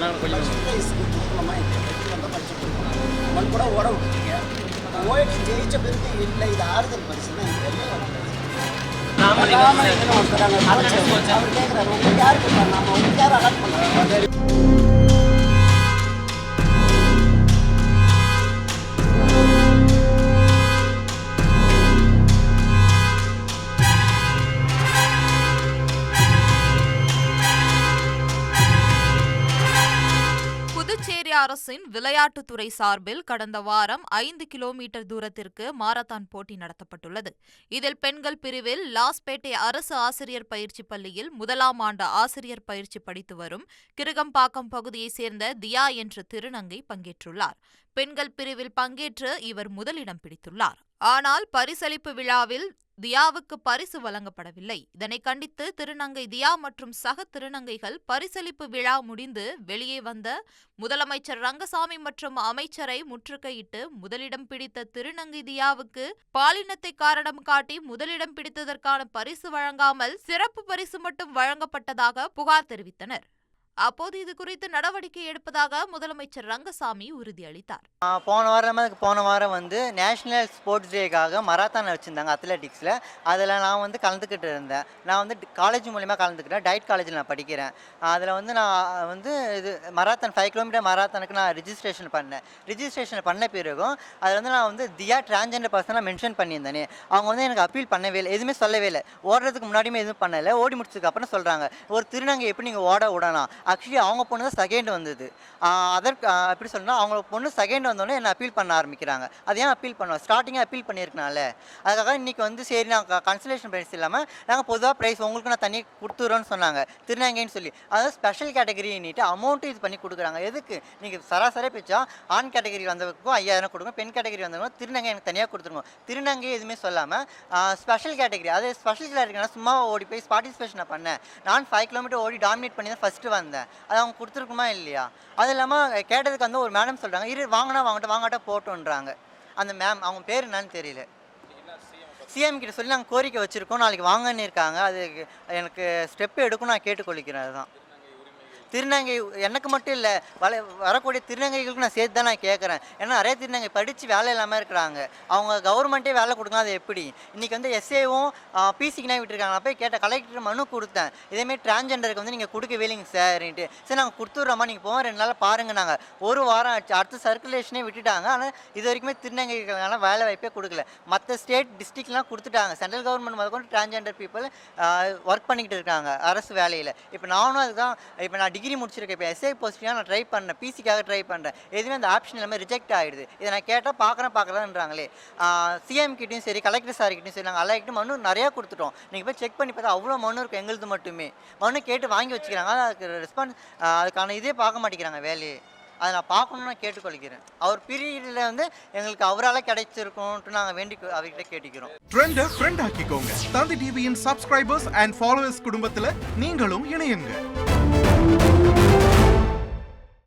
நாங்கள் கொஞ்சம் கொடுக்கணுமா வெற்றி வந்தால் பரிசு கொடுக்கணும். அவன் கூட ஓட விட்டுருக்கீங்க. ஓடி ஜெயிச்ச பிறகு இல்லை இது ஆறுதல் பரிசுன்னா அவர் கேட்குறாரு உங்களுக்கு யார் கொடுப்பாங்க நம்ம உங்களுக்கு யார் அலாட் பண்ணுறாங்க. புதுச்சேரி அரசின் விளையாட்டுத்துறை சார்பில் கடந்த வாரம் 5 கிலோமீட்டர் தூரத்திற்கு மாரத்தான் போட்டி நடத்தப்பட்டுள்ளது. இதில் பெண்கள் பிரிவில் லாஸ்பேட்டை அரசு ஆசிரியர் பயிற்சி பள்ளியில் 1ஆம் ஆண்டு ஆசிரியர் பயிற்சி படித்து வரும் கிருகம்பாக்கம் பகுதியைச் சேர்ந்த தியா என்ற திருநங்கை பங்கேற்றுள்ளார். பெண்கள் பிரிவில் பங்கேற்று இவர் முதலிடம் பிடித்துள்ளார். ஆனால் பரிசளிப்பு விழாவில் தியாவுக்கு பரிசு வழங்கப்படவில்லை. இதனை கண்டித்து திருநங்கை தியா மற்றும் சக திருநங்கைகள் பரிசளிப்பு விழா முடிந்து வெளியே வந்த முதலமைச்சர் ரங்கசாமி மற்றும் அமைச்சரை முற்றுகையிட்டு முதலிடம் பிடித்த திருநங்கை தியாவுக்கு பாலினத்தை காரணம் காட்டி முதலிடம் பிடித்ததற்கான பரிசு வழங்காமல் சிறப்பு பரிசு மட்டும் வழங்கப்பட்டதாக புகார் தெரிவித்தனர். அப்போது இது குறித்து நடவடிக்கை எடுப்பதாக முதலமைச்சர் ரங்கசாமி உறுதியளித்தார். போன வாரம் நேஷனல் ஸ்போர்ட்ஸ் டேக்காக மராத்தான் வச்சுருந்தாங்க அத்லெட்டிக்ஸில். அதில் நான் கலந்துக்கிட்டு இருந்தேன். நான் காலேஜ் மூலிமா கலந்துக்கிட்டேன். டயட் காலேஜில் நான் படிக்கிறேன். அதில் நான் இது மராத்தான் 5 கிலோமீட்டர் மராத்தானுக்கு நான் ரிஜிஸ்ட்ரேஷன் பண்ண பிறகும் அதில் நான் தியா டிரான்ஜெண்டர் பர்சனாக மென்ஷன் பண்ணியிருந்தேனே. அவங்க எனக்கு அப்பீல் பண்ணவே இல்லை, எதுவுமே சொல்லவே இல்லை. ஓடுறதுக்கு முன்னாடியுமே எதுவும் பண்ணலை. ஓடி முடிச்சதுக்கு அப்புறம் சொல்கிறாங்க ஒரு திருநங்கை எப்படி நீங்கள் ஓட விடலாம். ஆக்சுவலி அவங்க பொண்ணு தான் செகண்ட் வந்தது. எப்படி சொன்னால் அவங்க பொண்ணு செகண்ட் வந்தோடனே என்னை அப்பீல் பண்ண ஆரம்பிக்கிறாங்க. அது ஏன் அப்பீல் பண்ணுவோம், ஸ்டார்டிங்காக அப்பீல் பண்ணியிருக்கனால அதுக்காக இன்றைக்கி சரி நாங்கள் கன்சலேஷன் ப்ரைஸ் இல்லாமல் நாங்கள் பொதுவாக ப்ரைஸ் உங்களுக்கு நான் தனியாக கொடுத்துறோன்னு சொன்னாங்க திருநங்கைன்னு சொல்லி. அதாவது ஸ்பெஷல் கேட்டகரின்னுட்டு அமௌண்ட்டு இது பண்ணி கொடுக்குறாங்க. எதுக்கு நீங்கள் சராசரி பிச்சா ஆண் கேட்டகரி வந்தவருக்கும் 5000 கொடுங்க, பெண் கேட்டகரி வந்தவங்க திருநங்கை எனக்கு தனியாக கொடுத்துருங்க. திருநங்கை எதுவுமே சொல்லாமல் ஸ்பெஷல் கேட்டகரி, அது ஸ்பெஷல் கேட்டகரினா சும்மா ஓடி போய் பார்ட்டிசிபேஷனை பண்ணேன். நான் 5 கிலோமீட்டர் ஓடி டாமினேட் பண்ணி தான் ஃபஸ்ட்டு வந்தேன். அது அவங்க கொடுத்துருக்குமா இல்லையா? அது இல்லாமல் கேட்டதுக்கு ஒரு மேடம் சொல்கிறாங்க வாங்கட்டா போட்டோன்றாங்க. அந்த மேம் அவங்க பேர் என்னன்னு தெரியல. சிஎம் கிட்ட சொல்லி நாங்கள் கோரிக்கை வச்சுருக்கோம், நாளைக்கு வாங்கன்னு இருக்காங்க. அது எனக்கு ஸ்டெப் எடுக்கும் நான் கேட்டுக்கொள்ளிக்கிறேன். அதுதான் திருநங்கை எனக்கு மட்டும் இல்லை வரக்கூடிய திருநங்கைகளுக்கு நான் சேர்த்து தான் நான் கேட்குறேன். ஏன்னா நிறைய திருநங்கை படித்து வேலை இல்லாமல் இருக்கிறாங்க. அவங்க கவர்மெண்ட்டே வேலை கொடுக்கலாம். அது எப்படி இன்றைக்கி எஸ்ஏவும் பிசிக்குனா விட்டுருக்காங்க. நான் போய் கேட்டேன், கலெக்டர் மனு கொடுத்தேன். இதேமாரி டிரான்ஜெண்டருக்கு நீங்கள் கொடுக்கவே இல்லைங்க சார்ன்ட்டு. சரி நாங்கள் கொடுத்துட்றோமா, நீங்கள் போக 2 நாள் பாருங்கள். நாங்கள் ஒரு வாரம் ஆச்சு, அடுத்த சர்க்குலேஷனே விட்டுட்டாங்க. ஆனால் இது வரைக்குமே திருநங்கைகளுக்கான வேலை வாய்ப்பே கொடுக்கல. மற்ற ஸ்டேட் டிஸ்ட்ரிக்ட்லாம் கொடுத்துட்டாங்க. சென்ட்ரல் கவர்மெண்ட் முதற்கொண்டு டிரான்ஜெண்டர் பீப்புள் ஒர்க் பண்ணிக்கிட்டு இருக்காங்க அரசு வேலையில். இப்போ நானும் அதுதான் இப்போ நான் டிகிரி முடிச்சிருக்கேன். இப்போ எஸ்ஐ போஸ்டிங்காக நான் ட்ரை பண்ணேன், பிசிக்காக ட்ரை பண்ணுறேன். எதுவுமே அந்த ஆப்ஷன் எல்லாமே ரிஜெக்ட் ஆகிடுது. இதை நான் கேட்டால் பார்க்கலான்றாங்களே. சிஎம் கிட்டையும் சரி கலெக்டர் சார் கிட்டையும் சரி நாங்கள் எல்லாருக்கிட்டும் மனு நிறையா கொடுத்துட்டோம். நீங்கள் போய் செக் பண்ணி பார்த்தா அவ்வளோ மனு இருக்கும். எங்களுது மட்டுமே மனு கேட்டு வாங்கி வச்சுக்கிறாங்க. அதுக்கு ரெஸ்பான்ஸ் அதுக்கான இதே பார்க்க மாட்டேங்கிறாங்க வேலையை. அதை நான் பார்க்கணுன்னு நான் கேட்டுக்கொள்கிறேன். அவர் பீரியடில் எங்களுக்கு அவரால் கிடைச்சிருக்கும்ட்டு நாங்கள் அவர்கிட்ட கேட்டுக்கிறோம். ட்ரெண்டை ஃப்ரெண்ட் ஆக்கிக்கோங்க. தந்தி டிவியின் சப்ஸ்கிரைபர்ஸ் அண்ட் ஃபாலோவர்ஸ் குடும்பத்தில் நீங்களும் இணையுங்க.